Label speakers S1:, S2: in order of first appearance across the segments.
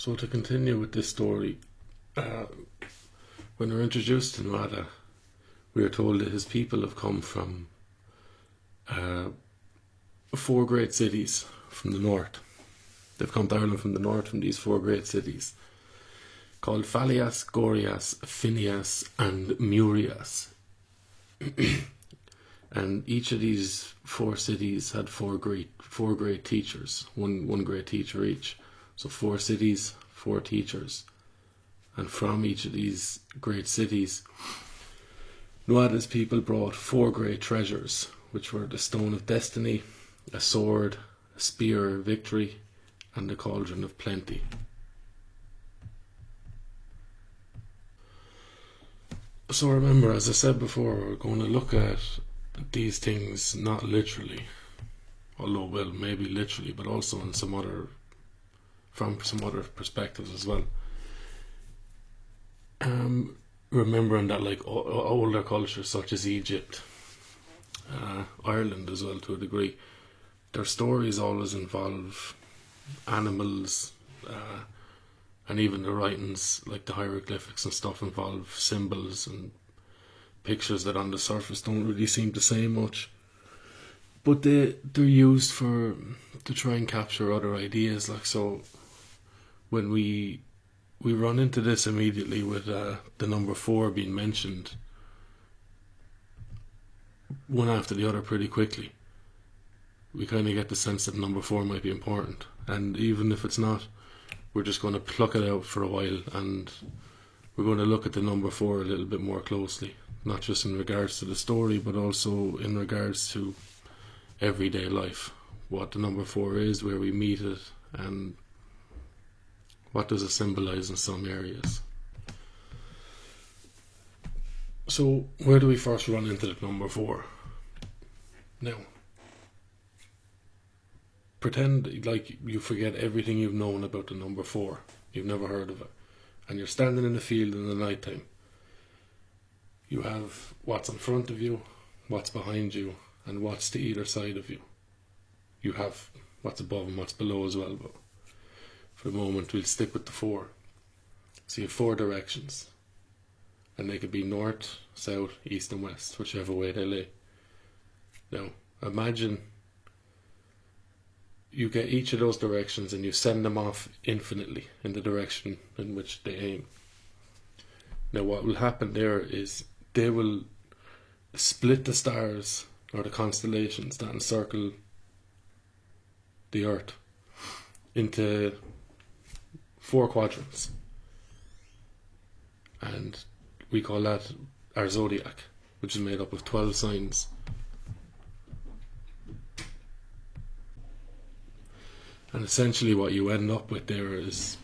S1: So to continue with this story, when we're introduced to Nuada, we are told that his people have come from 4 great cities from the north. They've come to Ireland from the north, from these 4 great cities, called Falias, Gorias, Phineas and Murias. And each of these 4 cities had four great teachers, one great teacher each. So 4 cities, 4 teachers. And from each of these great cities, Nuada's people brought 4 great treasures, which were the Stone of Destiny, a sword, a spear of victory, and the Cauldron of Plenty. So remember, as I said before, we're going to look at these things not literally, although, well, maybe literally, but also in from some other perspectives as well. Remembering that, like, older cultures such as Egypt, Ireland as well to a degree, their stories always involve animals, and even the writings, like the hieroglyphics and stuff, involve symbols and pictures that on the surface don't really seem to say much, but they're used to try and capture other ideas. Like, so when we run into this immediately with the number 4 being mentioned one after the other pretty quickly, we kind of get the sense that number 4 might be important. And even if it's not, we're just going to pluck it out for a while, and we're going to look at the number 4 a little bit more closely, not just in regards to the story, but also in regards to everyday life, what the number 4 is, where we meet it, and what does it symbolise in some areas. So where do we first run into the number 4? Now, pretend like you forget everything you've known about the number 4. You've never heard of it. And you're standing in the field in the night time. You have what's in front of you, what's behind you, and what's to either side of you. You have what's above and what's below as well, but for the moment we'll stick with the 4. So you have 4 directions, and they could be north, south, east and west, whichever way they lay. Now imagine you get each of those directions and you send them off infinitely in the direction in which they aim. Now what will happen there is they will split the stars or the constellations that encircle the earth into 4 quadrants, and we call that our zodiac, which is made up of 12 signs. And essentially what you end up with there is,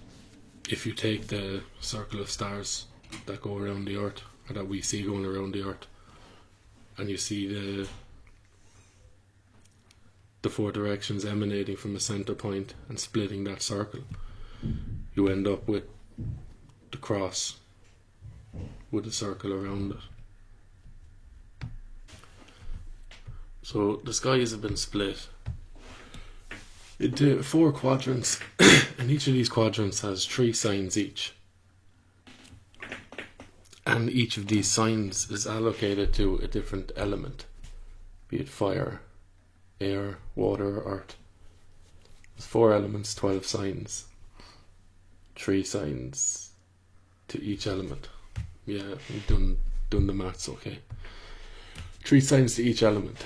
S1: if you take the circle of stars that go around the earth, or that we see going around the earth, and you see the 4 directions emanating from a centre point and splitting that circle, you end up with the cross with a circle around it. So the skies have been split into 4 quadrants, and each of these quadrants has 3 signs each. And each of these signs is allocated to a different element, be it fire, air, water, or earth. There's 4 elements, 12 signs, 3 signs to each element. Yeah, we've done the maths, okay. 3 signs to each element.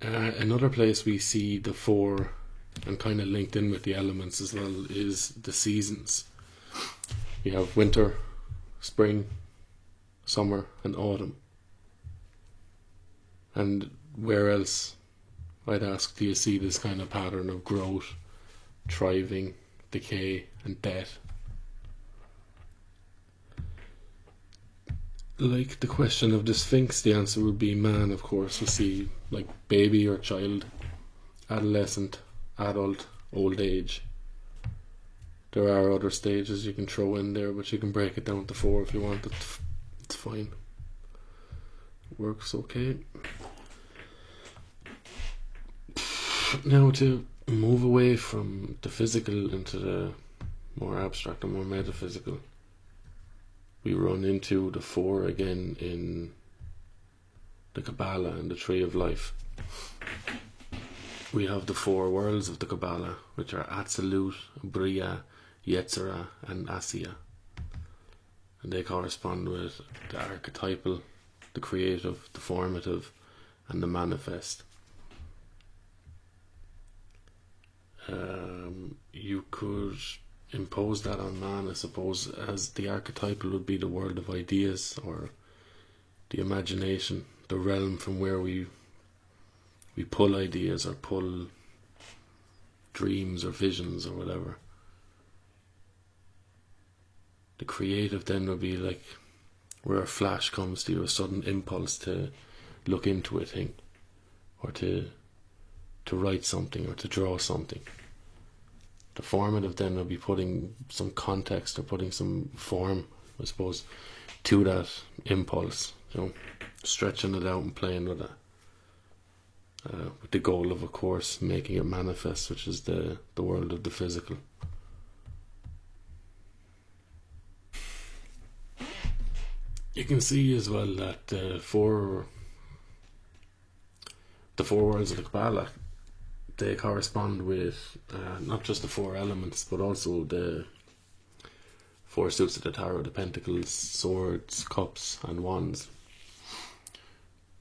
S1: Another place we see the 4, and kind of linked in with the elements as well, is the seasons. You have winter, spring, summer and autumn. And where else, I'd ask, do you see this kind of pattern of growth, thriving, decay and death? Like the question of the Sphinx, the answer would be man, of course. We see like baby or child, adolescent, adult, old age. There are other stages you can throw in there, but you can break it down to 4 if you want. It's fine. It works okay. Now to move away from the physical into the more abstract and more metaphysical, we run into the four again in the Kabbalah and the Tree of Life. We have the four worlds of the Kabbalah, which are Atzilut, Bria, Yetzirah, and Asiya. And they correspond with the archetypal, the creative, the formative, and the manifest. You could impose that on man, I suppose, as the archetypal would be the world of ideas, or the imagination, the realm from where we pull ideas or pull dreams or visions or whatever. The creative then would be like where a flash comes to you, a sudden impulse to look into a thing, or to write something, or to draw something. The formative then will be putting some context or putting some form, I suppose, to that impulse, stretching it out and playing with it, with the goal of course making it manifest, which is the world of the physical. You can see as well that the four worlds of the Kabbalah, they correspond with not just the four elements, but also the four suits of the tarot, the pentacles, swords, cups, and wands,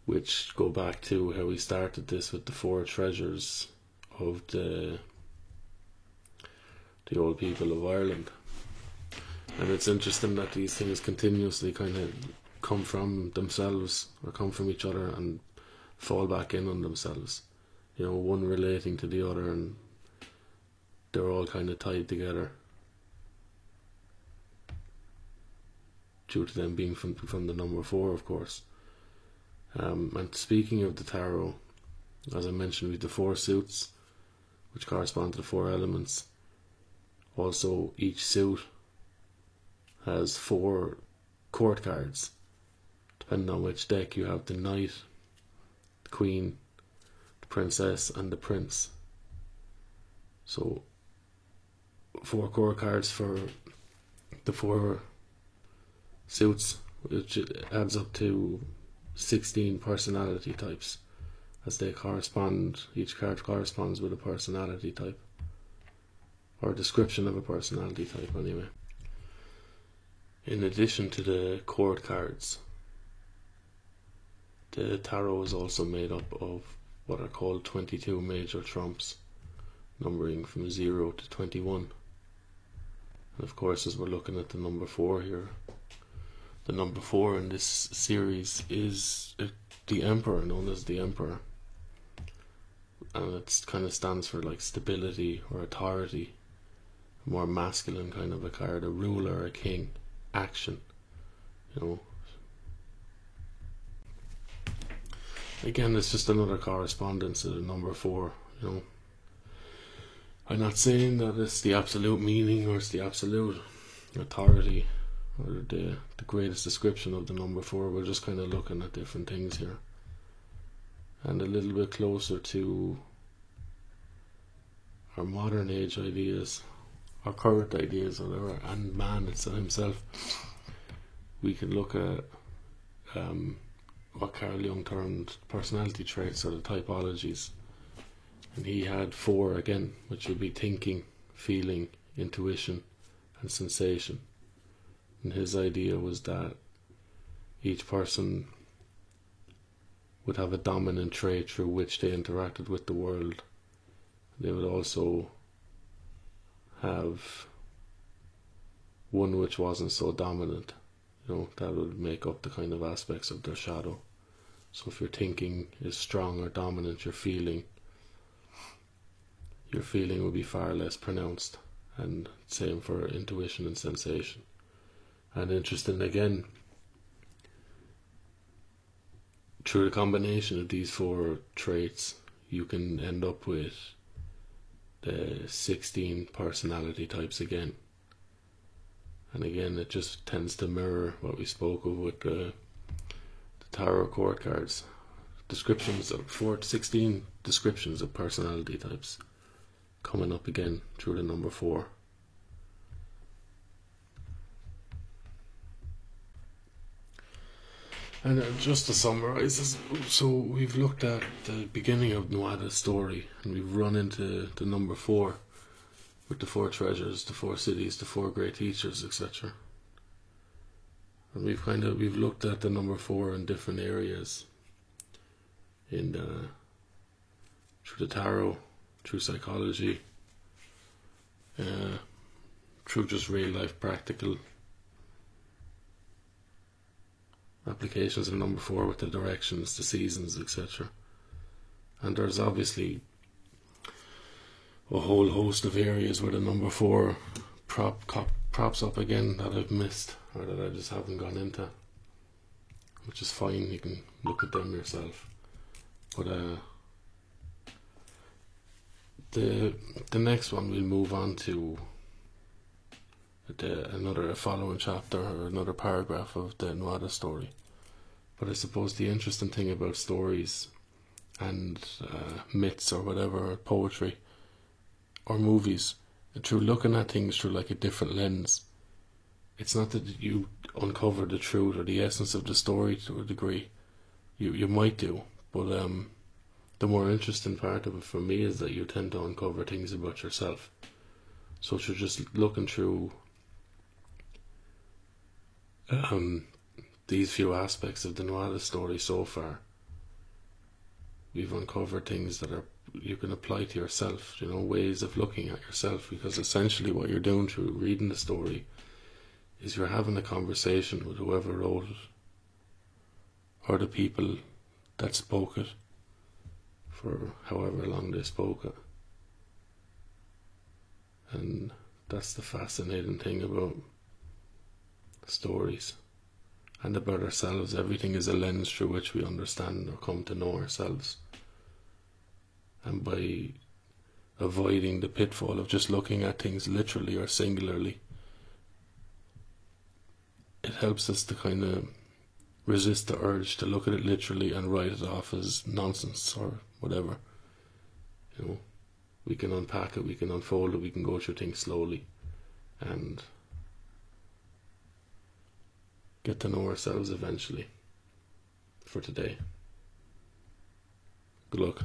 S1: which go back to how we started this with the four treasures of the old people of Ireland. And it's interesting that these things continuously kind of come from themselves, or come from each other and fall back in on themselves. One relating to the other, and they're all kind of tied together due to them being from the number 4, of course. And speaking of the tarot, as I mentioned, we have the 4 suits, which correspond to the 4 elements. Also, each suit has 4 court cards. Depending on which deck, you have the Knight, the Queen, the Princess, and the Prince. So 4 court cards for the 4 suits, which adds up to 16 personality types, as they correspond. Each card corresponds with a personality type, or a description of a personality type anyway. In addition to the court cards, the tarot is also made up of what are called 22 major trumps, numbering from 0 to 21. And of course, as we're looking at the number 4 here, the number 4 in this series is the Emperor, known as the Emperor. And it kind of stands for like stability or authority, a more masculine kind of a card, a ruler, a king, action, Again, it's just another correspondence to the number 4, I'm not saying that it's the absolute meaning or it's the absolute authority or the greatest description of the number 4. We're just kind of looking at different things here, and a little bit closer to our modern age ideas, our current ideas, or whatever, and man himself. We can look at what Carl Jung termed personality traits, or the typologies, and he had 4 again, which would be thinking, feeling, intuition, and sensation. And his idea was that each person would have a dominant trait through which they interacted with the world. They would also have one which wasn't so dominant, that would make up the kind of aspects of their shadow. So if your thinking is strong or dominant, your feeling will be far less pronounced, and same for intuition and sensation. And interesting again, through the combination of these 4 traits, you can end up with the 16 personality types again. And again, it just tends to mirror what we spoke of with the tarot court cards. 16 descriptions of personality types. coming up again through the number 4. And just to summarise, so we've looked at the beginning of Nuada's story, and we've run into the number 4 with the 4 treasures, the 4 cities, the 4 great teachers, etc. And we've looked at the number 4 in different areas, through the tarot, through psychology, through just real life practical applications of number 4 with the directions, the seasons, etc. And there's obviously a whole host of areas where the number 4 props up again that I've missed or that I just haven't gone into, which is fine. You can look at them yourself. But the next one we'll move on to another following chapter or another paragraph of the Nuada story. But I suppose the interesting thing about stories and myths or whatever, or poetry or movies, through looking at things through like a different lens, it's not that you uncover the truth or the essence of the story to a degree. You might do, but the more interesting part of it for me is that you tend to uncover things about yourself. So through just looking through these few aspects of the Nuada story so far, we've uncovered things that you can apply to yourself, ways of looking at yourself, because essentially what you're doing through reading the story is you're having a conversation with whoever wrote it or the people that spoke it for however long they spoke it. And that's the fascinating thing about stories and about ourselves. Everything is a lens through which we understand or come to know ourselves. And by avoiding the pitfall of just looking at things literally or singularly, it helps us to kind of resist the urge to look at it literally and write it off as nonsense or whatever. We can unpack it, we can unfold it, we can go through things slowly and get to know ourselves eventually. For today, good luck.